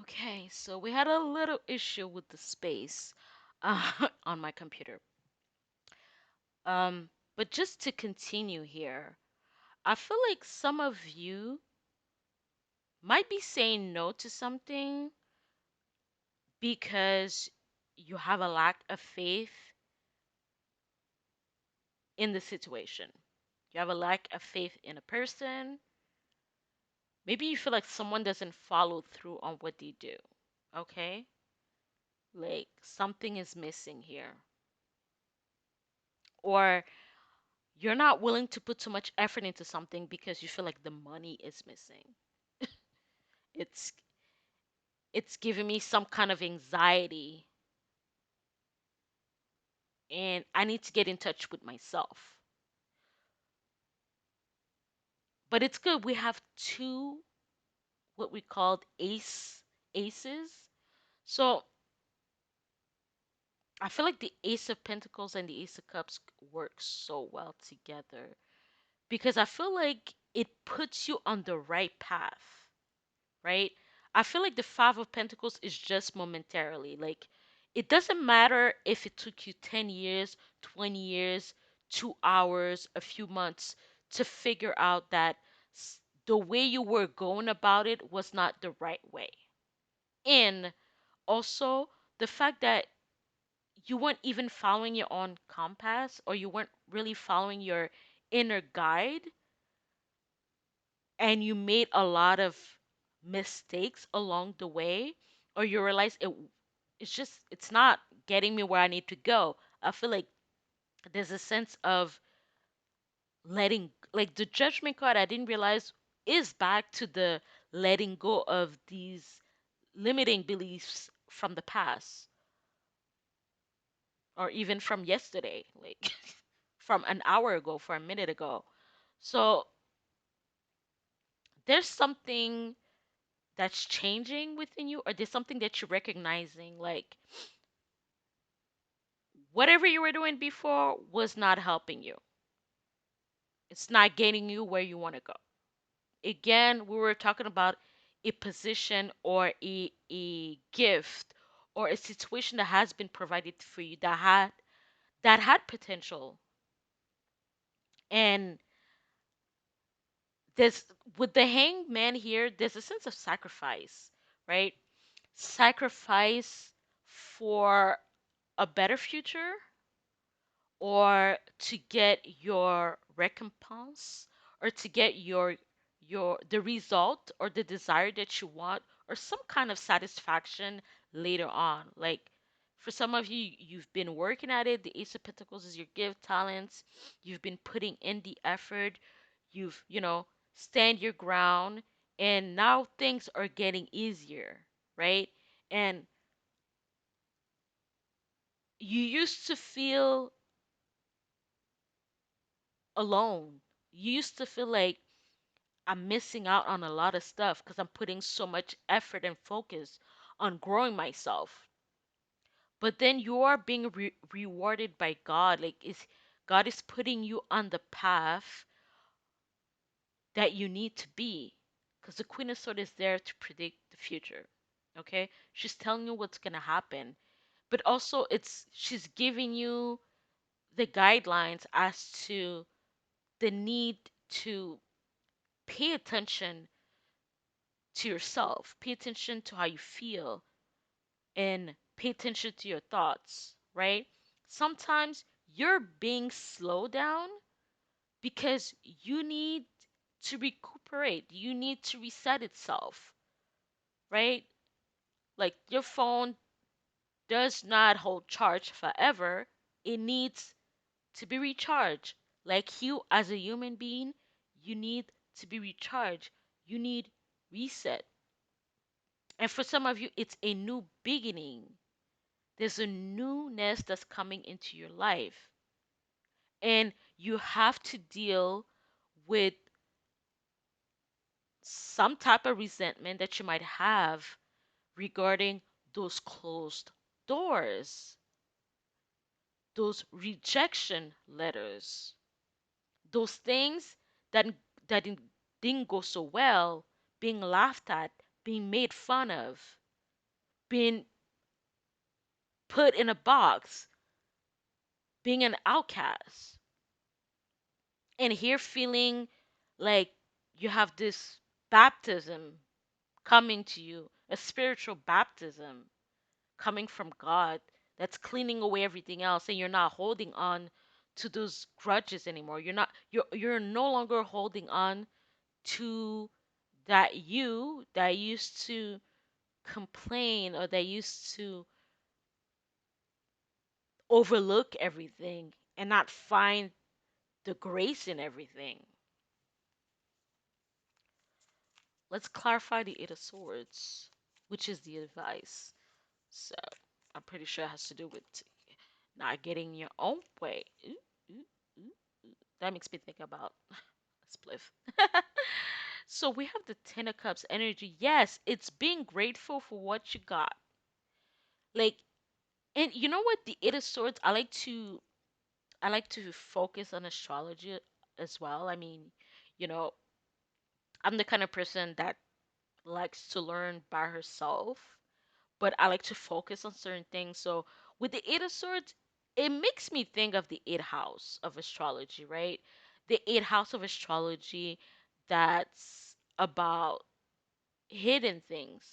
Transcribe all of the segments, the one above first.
Okay, so we had a little issue with the space on my computer. But just to continue here, I feel like some of you might be saying no to something because you have a lack of faith in the situation. You have a lack of faith in a person. Maybe you feel like someone doesn't follow through on what they do. Okay? Like something is missing here. Or you're not willing to put too much effort into something because you feel like the money is missing. It's it's giving me some kind of anxiety and I need to get in touch with myself. But it's good we have two what we called aces. So I feel like the Ace of Pentacles and the Ace of Cups work so well together because I feel like it puts you on the right path, right? I feel like the Five of Pentacles is just momentarily. Like, it doesn't matter if it took you 10 years, 20 years, 2 hours, a few months to figure out that the way you were going about it was not the right way. And also, the fact that you weren't even following your own compass or you weren't really following your inner guide and you made a lot of mistakes along the way or you realize it's not getting me where I need to go. I feel like there's a sense of letting like the judgment card I didn't realize is back to the letting go of these limiting beliefs from the past or even from yesterday, like from an hour ago, for a minute ago. So there's something that's changing within you, or there's something that you're recognizing, like whatever you were doing before was not helping you. It's not getting you where you want to go. Again, we were talking about a position or a gift or a situation that has been provided for you that had potential. And there's with the hangman here, there's a sense of sacrifice, right? Sacrifice for a better future or to get your recompense or to get your the result or the desire that you want or some kind of satisfaction later on. Like for some of you, you've been working at it. The Ace of Pentacles is your gift, talents. You've been putting in the effort. You've stand your ground, and now things are getting easier, right? And you used to feel alone. You used to feel like I'm missing out on a lot of stuff because I'm putting so much effort and focus on growing myself. But then you are being rewarded by God. Like is God is putting you on the path that you need to be. Because the Queen of Swords is there to predict the future. Okay? She's telling you what's gonna happen. But also she's giving you the guidelines as to the need to pay attention to yourself, pay attention to how you feel, and pay attention to your thoughts, right? Sometimes you're being slowed down because you need to recuperate, you need to reset itself, right? Like your phone does not hold charge forever, it needs to be recharged. Like you, as a human being, you need to be recharged, you need reset. And for some of you, it's a new beginning. There's a newness that's coming into your life. And you have to deal with some type of resentment that you might have regarding those closed doors, those rejection letters, those things that that didn't go so well, being laughed at being made fun of, being put in a box, being an outcast, and here feeling like you have this baptism coming to you, a spiritual baptism coming from God that's cleaning away everything else, and you're not holding on to those grudges anymore. You're no longer holding on to that you that used to complain or that used to overlook everything and not find the grace in everything. Let's clarify the Eight of Swords, which is the advice. So I'm pretty sure it has to do with not getting your own way. Ooh, ooh, ooh, ooh. That makes me think about a spliff. So we have the Ten of Cups energy. Yes, it's being grateful for what you got. Like, and you know what? The Eight of Swords. I like to focus on astrology as well. I mean, you know, I'm the kind of person that likes to learn by herself, but I like to focus on certain things. So with the Eight of Swords, it makes me think of the eighth house of astrology, right? The eighth house of astrology that's about hidden things.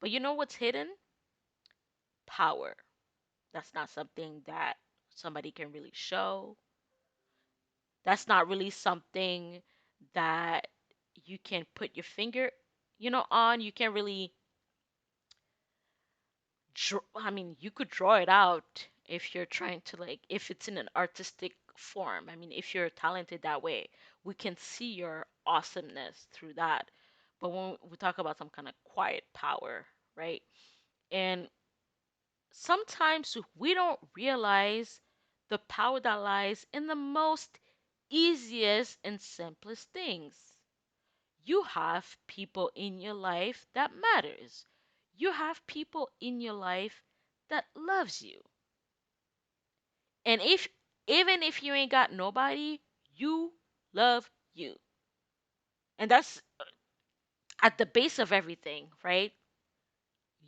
But you know what's hidden? Power. That's not something that somebody can really show. That's not really something that you can put your finger, on. You can't really I mean, you could draw it out if you're trying to like if it's in an artistic form. I mean, if you're talented that way, we can see your awesomeness through that. But when we talk about some kind of quiet power, right? And sometimes we don't realize the power that lies in the most easiest and simplest things. You have people in your life that matters. You have people in your life that loves you. And if even if you ain't got nobody, you love you. And that's at the base of everything, right?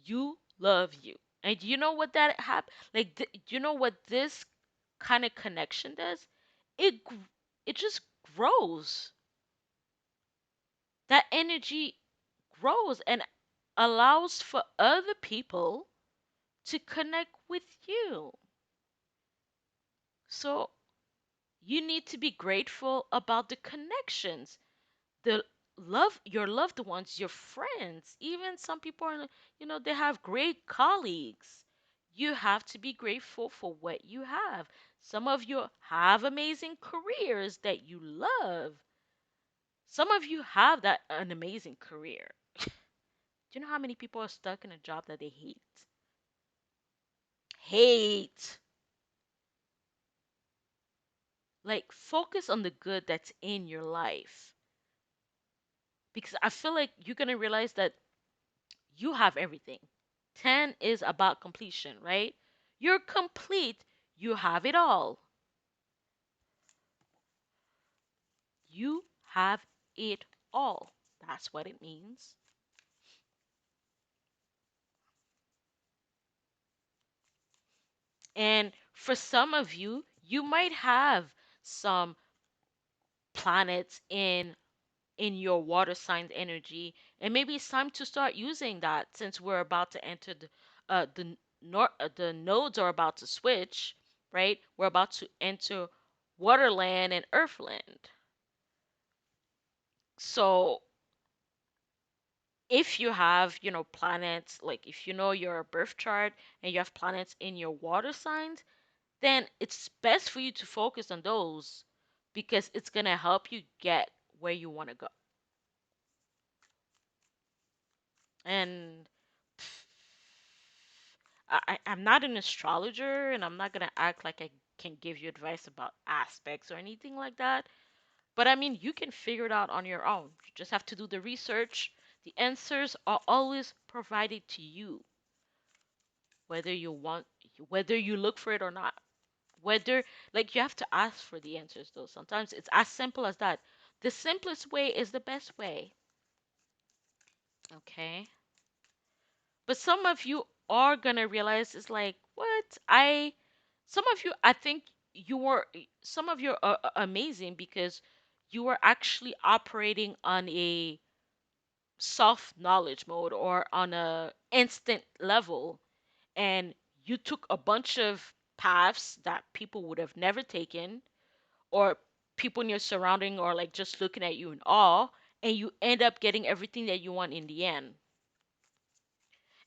You love you. And you know what that like you know what this kind of connection does? It just grows. That energy grows and allows for other people to connect with you. So you need to be grateful about the connections, the your loved ones, your friends, even some people are, they have great colleagues. You have to be grateful for what you have. Some of you have amazing careers that you love. Some of you have that an amazing career. Do you know how many people are stuck in a job that they hate? Hate. Like, focus on the good that's in your life. Because I feel like you're going to realize that you have everything. 10 is about completion, right? You're complete. You have it all. You have it all. That's what it means. And for some of you, you might have some planets in your water sign energy, and maybe it's time to start using that since we're about to enter the nodes are about to switch, right? We're about to enter waterland and earthland. So if you have, planets, like if you know your birth chart and you have planets in your water signs, then it's best for you to focus on those because it's going to help you get where you want to go. And I'm not an astrologer and I'm not going to act like I can give you advice about aspects or anything like that. But I mean, you can figure it out on your own. You just have to do the research. The answers are always provided to you, whether you want, whether you look for it or not. Whether, like, you have to ask for the answers, though. Sometimes it's as simple as that. The simplest way is the best way. Okay. But some of you are gonna realize it's like, what? Some of you, I think you were, some of you are amazing because you were actually operating on a soft knowledge mode or on a instant level, and you took a bunch of paths that people would have never taken, or people in your surrounding or like just looking at you in awe, and you end up getting everything that you want in the end.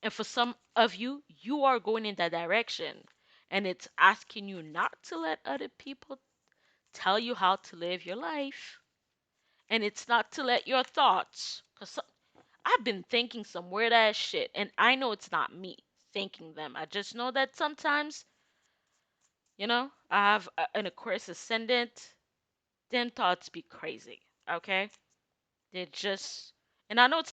And for some of you, you are going in that direction. And it's asking you not to let other people tell you how to live your life. And it's not to let your thoughts, because I've been thinking some weird ass shit. And I know it's not me thinking them. I just know that sometimes, I have an Aquarius ascendant. Them thoughts be crazy. Okay? They're just, and I know it's